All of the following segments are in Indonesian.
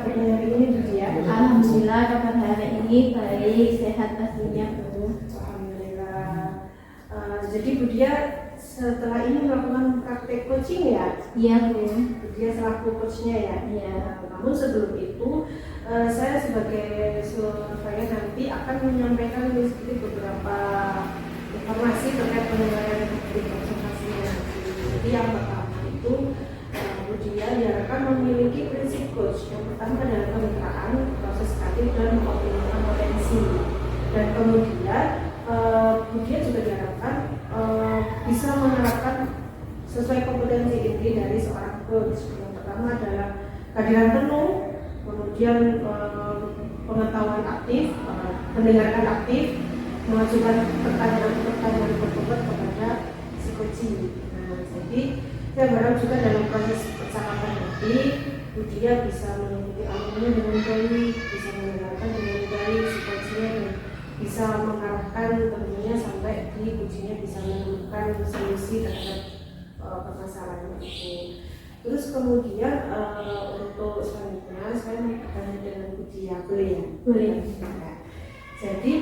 kabarnya hari ini Bu ya? Alhamdulillah kabar hari ini baik, sehat pastinya Bu. Alhamdulillah. Jadi Bu Dia setelah ini melakukan praktek coaching ya? Iya Bu. Bu Dia selaku coachnya ya? Iya. Namun sebelum itu saya sebagai surveyor nanti akan menyampaikan sedikit beberapa informasi terkait penilaian dari konsultasinya nanti. Jadi yang pertama itu Bu Dia diharapkan memiliki prinsip coach. Yang pertama adalah kemitraan, proses kreatif dan mengoptimalkan potensi. Dan kemudian Bu Dia juga diharapkan bisa menerapkan sesuai kompetensi inti dari seorang coach. Yang pertama adalah kehadiran penuh, kemudian pengetahuan aktif, mendengarkan aktif, mengajukan pertanyaan berbobot kepada si coaching. Nah, jadi saya berharap juga dalam proses percakapan nanti Bu Dia bisa mengikuti alurnya dengan baik, bisa mendengarkan dengan baik si coachnya dan bisa mengarahkan tentunya sampai di coachingnya bisa menemukan solusi terhadap permasalahan itu. Terus kemudian untuk selanjutnya saya mau bertanya dengan Bu Dia, boleh ya? Boleh. Jadi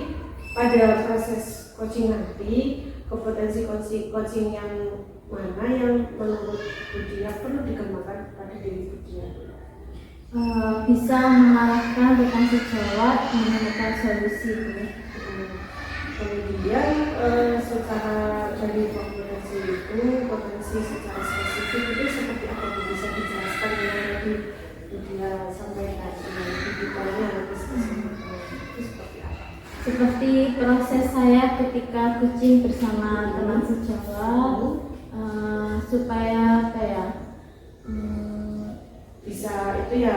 pada proses coaching nanti kompetensi coaching yang mana yang menurut Bu Dia perlu dikembangkan pada diri Bu Dia? Bisa mengarahkan rekan sejawat menemukan solusi Bu. Kemudian secara dari kompetensi itu, potensi secara spesifik itu seperti apa Bu? Bisa dijelaskan yang tadi Bu Dia sampaikan dengan digitalnya nanti spesifiknya itu seperti apa? Seperti proses saya ketika coaching bersama teman sejawat, supaya apa ya, bisa itu ya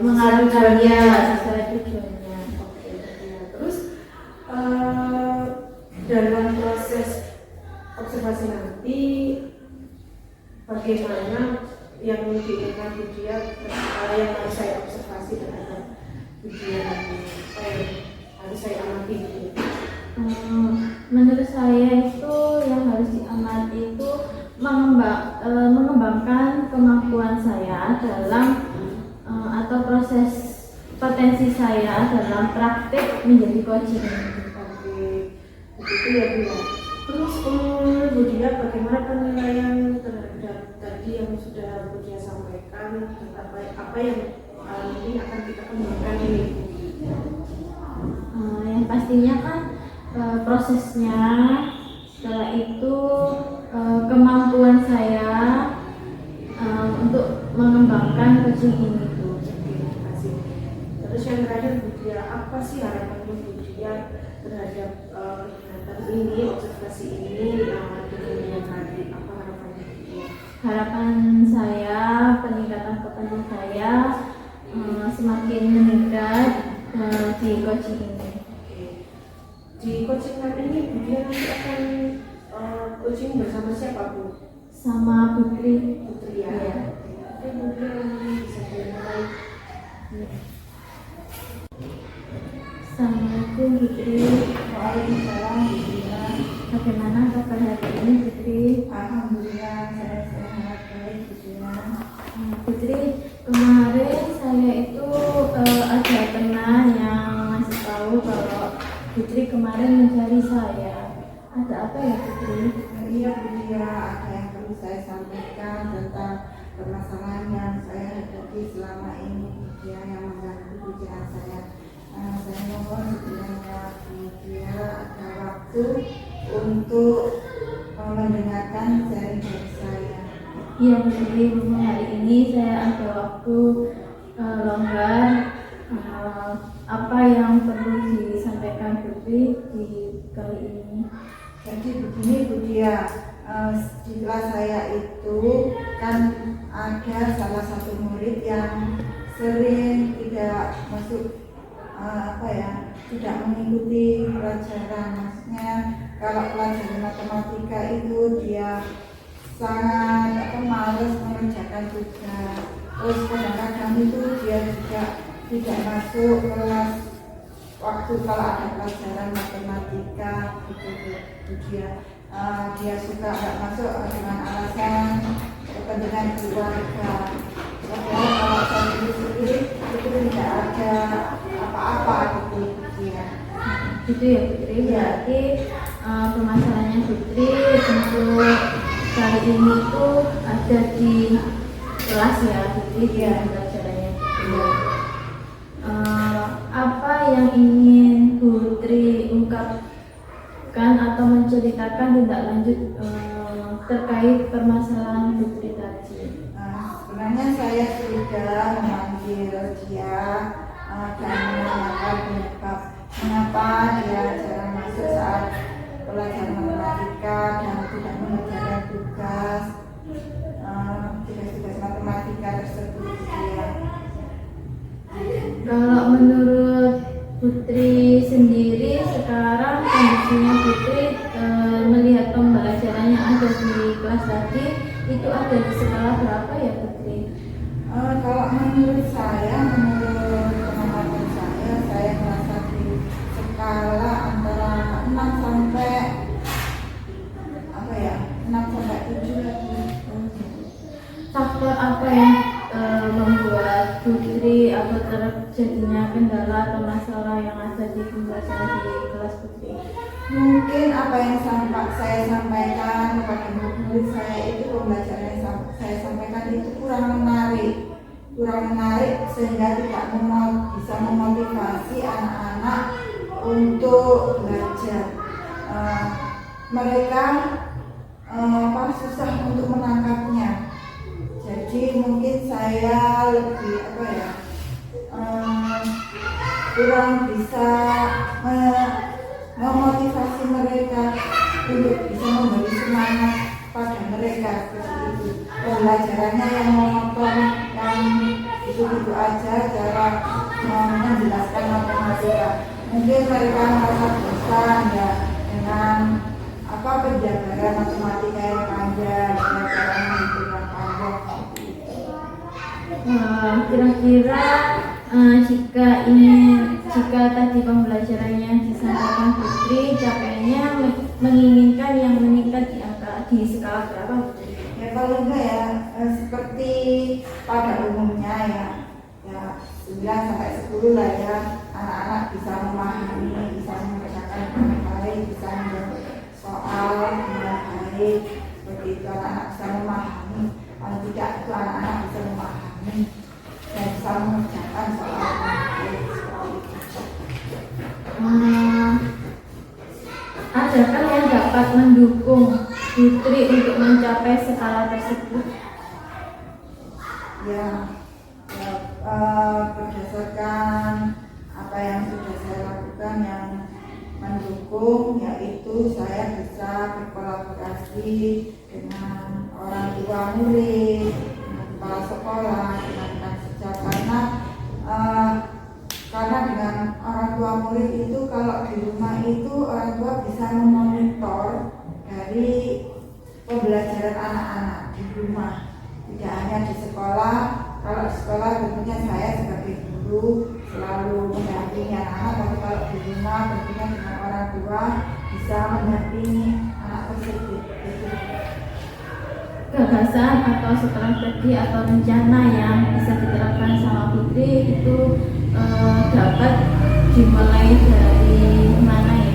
mengarahkan dia sesuai tujuannya. Oke, ya. Terus dalam proses observasi nanti bagaimana yang diinginkan Bu Dia yang harus saya observasi terhadap Bu Dia harus saya amati gitu. Menurut saya itu yang harus diamati itu mengembangkan kemampuan saya dalam atau proses potensi saya dalam praktik menjadi coaching. Oke, begitu ya Bu ya. Terus Bu Dia bagaimana penilaian terhadap tadi yang sudah Bu Dia sampaikan, apa yang nanti akan kita kembangkan ini? Yang pastinya kan prosesnya, setelah itu kemampuan saya untuk mengembangkan coaching ini Bu. Terima kasih. Terus yang terakhir Bu Dia, apa sih harapan Bu Dia terhadap kegiatan ini, observasi ini dengan tadi? Apa harapannya Bu Dia? Harapan saya peningkatan kompetensi saya semakin meningkat di coaching ini. Di coaching kali ini Bu Dia nanti akan coaching bersama siapa Bu? Sama Putri. Putri ya. Iya. Oke Bu Dia nanti bisa dimulai. Assalamualaikum Putri. Waalaikumsalam Bu Dia. Bagaimana kabar hari ini Putri? Alhamdulillah saya sehat baik Bu Dia. Putri, kemarin saya itu ada teman yang ngasih tahu kalau Putri kemarin mencari saya. Ada apa ya Putri? Iya Bu Dia, ada yang perlu saya sampaikan tentang permasalahan yang saya hadapi selama ini Bu Dia yang mengganggu pikiran saya. Saya mohon sekiranya Bu Dia ada waktu untuk mendengarkan sharing dari saya. Iya Putri, memang hari ini saya ada waktu longgar. Apa yang perlu disampaikan Putri di kali ini? Jadi begini Bu Dia, di kelas saya itu kan ada salah satu murid yang sering tidak masuk tidak mengikuti pelajaran. Maksudnya kalau pelajaran matematika itu dia sangat malas mengerjakan tugas. Terus kadang-kadang itu dia juga tidak masuk kelas waktu kalau ada pelajaran matematika gitu dia suka nggak masuk dengan alasan kepentingan keluarga. Padahal kalau saya sendiri itu tidak ada apa-apa gitu ya. Gitu ya Putri, berarti permasalahannya Putri untuk kali ini tuh ada di kelas ya Putri, di pembelajarannya Putri. Apa yang ingin Putri ungkapkan atau menceritakan tindak lanjut terkait permasalahan Putri tadi? Sebenarnya saya sudah memanggil dia dan menanyakan penyebab mengapa dia jarang masuk saat pelajaran matematika dan tidak mengerjakan tugas matematika tersebut dia. Kalau menurut Putri sendiri sekarang kondisinya Putri melihat pembelajaran yang ada di kelas tadi itu ada di skala berapa ya Putri? Kalau menurut pengamatan saya merasa di skala antara 6 sampai 7 lagi. Faktor apa yang membuat Putri atau terjadinya kendala atau masalah yang ada di pembelajaran di kelas Putri? Mungkin apa yang saya sampaikan kepada murid saya itu pembelajaran yang saya sampaikan itu kurang menarik sehingga tidak bisa memotivasi anak-anak untuk belajar. Mereka susah untuk menangkapnya. Jadi mungkin saya lebih kurang bisa memotivasi mereka untuk bisa memberi semangat pada mereka seperti itu. Pembelajarannya yang monoton, yang itu aja cara menjelaskan matematika. Mungkin mereka merasa bosan ya dengan penjabaran matematika yang panjang, pelajaran yang panjang. Kira-kira jika tadi pembelajarannya disampaikan Putri capaiannya menginginkan yang meningkat di skala berapa Putri? Ya kalau enggak ya seperti pada umumnya ya 9 sampai 10 lah ya, anak-anak bisa memahami, bisa mengerjakan dengan baik, bisa menjawab soal dengan baik, seperti itu anak-anak bisa memahami. Kalau tidak itu anak-anak bisa memahami dan bisa mengerjakan soal dengan baik. Adakah yang dapat mendukung Putri untuk mencapai skala tersebut? Berdasarkan apa yang sudah saya lakukan yang mendukung, yaitu saya bisa berkolaborasi dengan orang tua murid, dengan kepala sekolah, dengan rekan sejak karena dengan orang tua murid itu kalau di rumah itu orang tua bisa memonitor dari pembelajaran anak-anak di rumah, tidak hanya di sekolah. Kalau di sekolah tentunya saya sebagai guru selalu mendampingi anak-anak, tapi kalau di rumah tentunya dengan orang tua bisa mendampingi anak tersebut. Gagasan atau strategi atau rencana yang bisa diterapkan sama Putri itu dapat dimulai dari mana ya?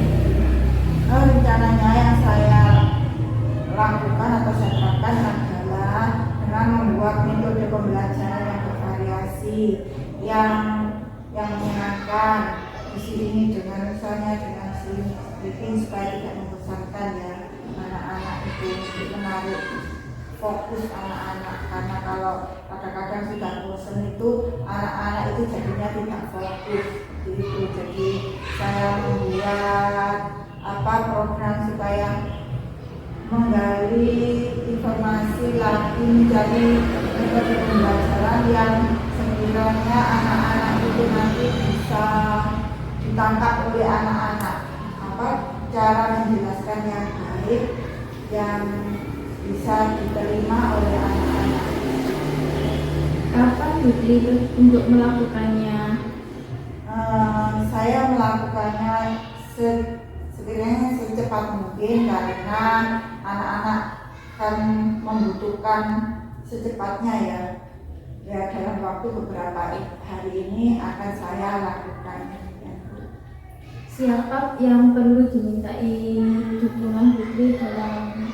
Rencananya yang saya lakukan atau saya terapkan adalah dengan membuat metode pembelajaran yang bervariasi, yang menyenangkan, diselingi dengan misalnya dengan briefing supaya tidak membosankan ya anak-anak itu, untuk menarik fokus anak-anak, karena kalau kadang-kadang sudah bosan itu anak-anak itu jadinya tidak fokus gitu. Jadi saya membuat program supaya menggali informasi lagi menjadi metode pembelajaran yang sekiranya anak-anak itu nanti bisa ditangkap oleh anak-anak, cara menjelaskan yang baik yang bisa diterima oleh anak-anak. Kapan Putri untuk melakukannya? Saya melakukannya sekiranya secepat mungkin, karena anak-anak kan membutuhkan secepatnya ya. ya dalam waktu beberapa hari ini akan saya lakukan. Ya. Siapa yang perlu dimintai dukungan Putri dalam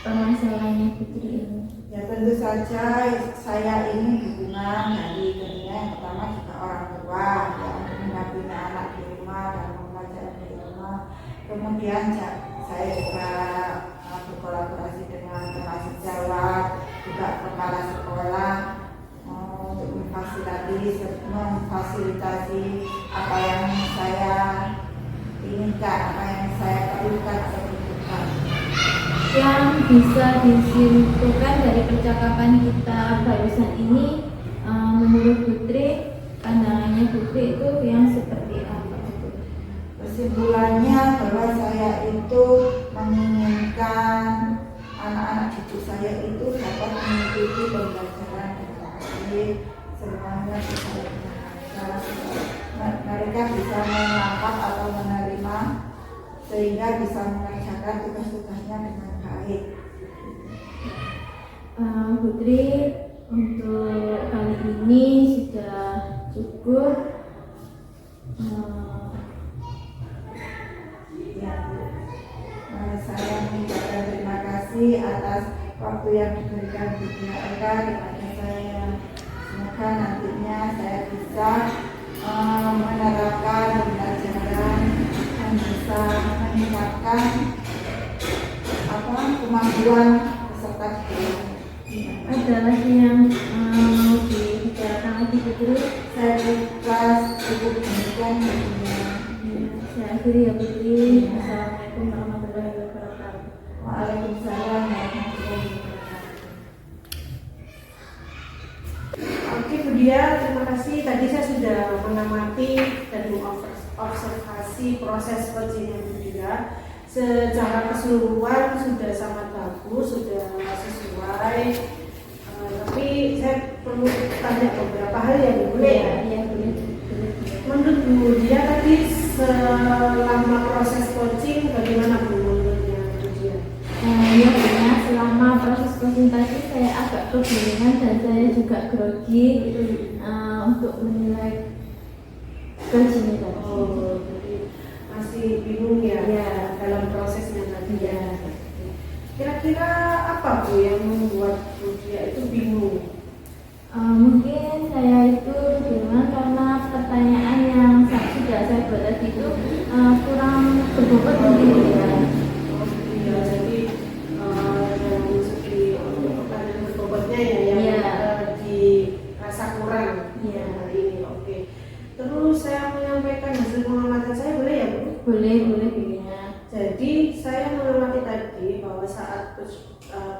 permasalahannya Putri ini? Ya tentu saja saya ini dukungan dari tentunya yang pertama juga orang tua yang mendampingi anak di rumah dan mengajar di rumah. Kemudian saya juga berkolaborasi dengan teman sejawat, juga kepala sekolah untuk memfasilitasi apa yang saya inginkan, apa yang saya perlukan atau butuhkan. Yang bisa disimpulkan dari percakapan kita barusan ini, menurut Putri, pandangannya Putri itu yang seperti apa? Kesimpulannya bahwa saya itu menginginkan anak-anak cucu saya itu dapat mengikuti pembelajaran dengan baik, semuanya bisa mereka bisa menangkap atau menerima sehingga bisa mengerjakan tugas-tugasnya dengan baik. Putri, untuk kali ini sudah cukup. Saya mengucapkan terima kasih atas waktu yang diberikan Budia Eka kepada saya. Semoga nantinya saya bisa menerapkan pembelajaran dan bisa meningkatkan kemampuan peserta didik. Ada lagi yang mau dibicarakan lagi Putri? Saya ikhlas cukup demikian. Saya akhiri ya Putri. Assalamualaikum warahmatullahi wabarakatuh. Waalaikumsalam warahmatullahi wabarakatuh. Oke Budia, terima kasih. Tadi saya sudah mengamati dan mengobservasi proses coaching Budia. Secara keseluruhan sudah sangat bagus, sudah sesuai. Tapi saya perlu tanya beberapa hal yang boleh ya? Iya, boleh. Menurut Budia tadi selama proses coaching bagaimana Bu menurutnya Budia? Ya, selama proses konsultasi saya agak kebingungan dan saya juga grogi untuk menilai coaching tadi. Oh, jadi masih bingung ya, dalam prosesnya tadi ya. Kira-kira apa Bu yang membuat Budia itu bingung? Mungkin saya itu bingung karena pertanyaan yang sudah saya buat tadi itu kurang berbobot mungkin ya. Oh iya, jadi dari segi untuk pertanyaan berbobotnya ya yang dirasa kurang hari ini. Oke. Terus saya menyampaikan hasil pengamatan saya boleh ya Bu? Boleh Budinya. Jadi saya mengamati tadi bahwa saat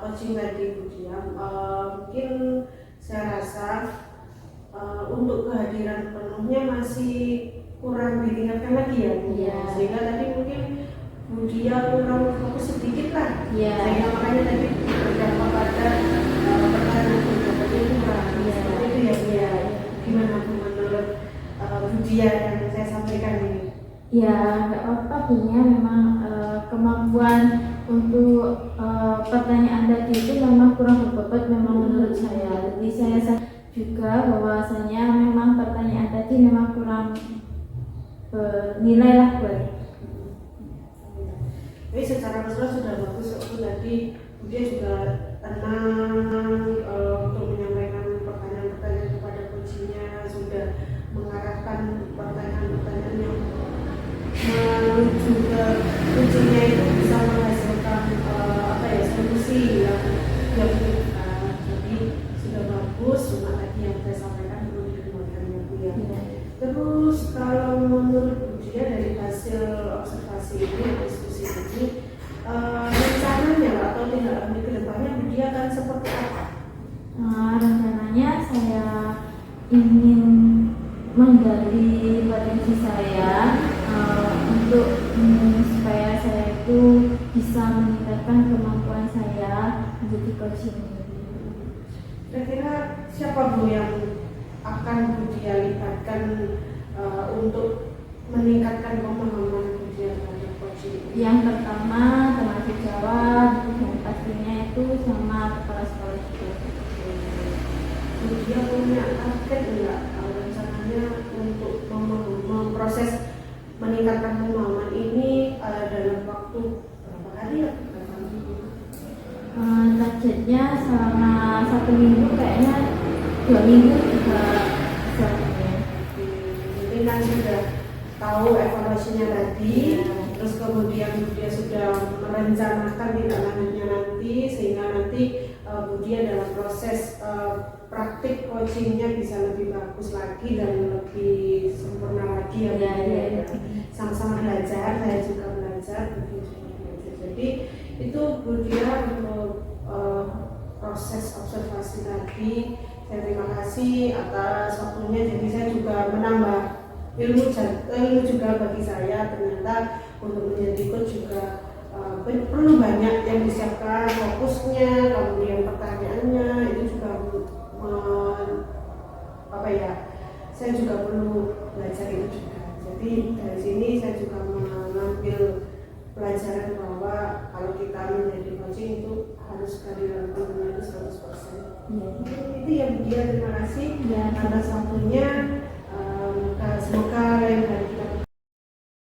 coaching tadi Budia mungkin saya rasa untuk kehadiran penuhnya masih kurang ditingkatkan lagi ya Bu. Sehingga tadi mungkin Budia kurang fokus sedikit lah. Sehingga makanya tadi berdampak pada pertanyaan berbobotnya kurang. Seperti itu ya Bu ya. Gimana Bu menurut Budia yang saya sampaikan ini? Ya, nggak apa-apa Bunya, memang kemampuan untuk pertanyaan tadi itu memang kurang berbobot memang menurut saya. Jadi saya juga bahwasanya memang pertanyaan tadi memang kurang bernilai lah buat. Tapi secara keseluruhan sudah bagus waktu tadi dia juga tenang untuk menyampaikan pertanyaan-pertanyaan kepada coachingnya, sudah mengarahkan pertanyaan-pertanyaan yang menuju ke coachingnya itu bisa menghasilkan solusi yang jadi sudah bagus. Cuma tadi yang saya sampaikan perlu dikembangkan ya Bu ya. Terus kalau menurut Budia dari hasil observasi ini, diskusi ini, rencananya atau tindak lanjut ke depannya Budia akan seperti apa? Rencananya saya ingin menggali potensi saya untuk supaya saya itu bisa meningkatkan kemampuan saya menjadi coaching. Kira-kira siapa Bu yang akan Budia libatkan untuk meningkatkan pemahaman Budia terhadap coaching? Yang pertama teman sejawat, dan pastinya itu sama kepala sekolah juga. dia punya target enggak rencananya untuk memproses meningkatkan pemahaman ini dalam waktu berapa hari ya? Targetnya selama 1 minggu, kayaknya 2 minggu juga selesai. Mungkin kan sudah tahu evaluasinya tadi, terus kemudian dia sudah merencanakan tindak lanjutnya nanti, sehingga nanti dia dalam proses praktik coachingnya bisa lebih bagus lagi dan lebih sempurna lagi ya. Sama-sama belajar, saya juga belajar, jadi itu Budia untuk proses observasi tadi. Saya terima kasih atas waktunya, jadi saya juga menambah ilmu juga bagi saya. Ternyata untuk menjadi coach juga perlu banyak yang disiapkan, fokusnya, kemudian pertanyaannya itu juga saya juga perlu belajar itu juga. Jadi dari sini saya juga mengambil pelajaran bahwa kalau kita menjadi coaching itu harus kehadiran penuhnya itu 100%. Itu yang dia, terima kasih atas waktunya.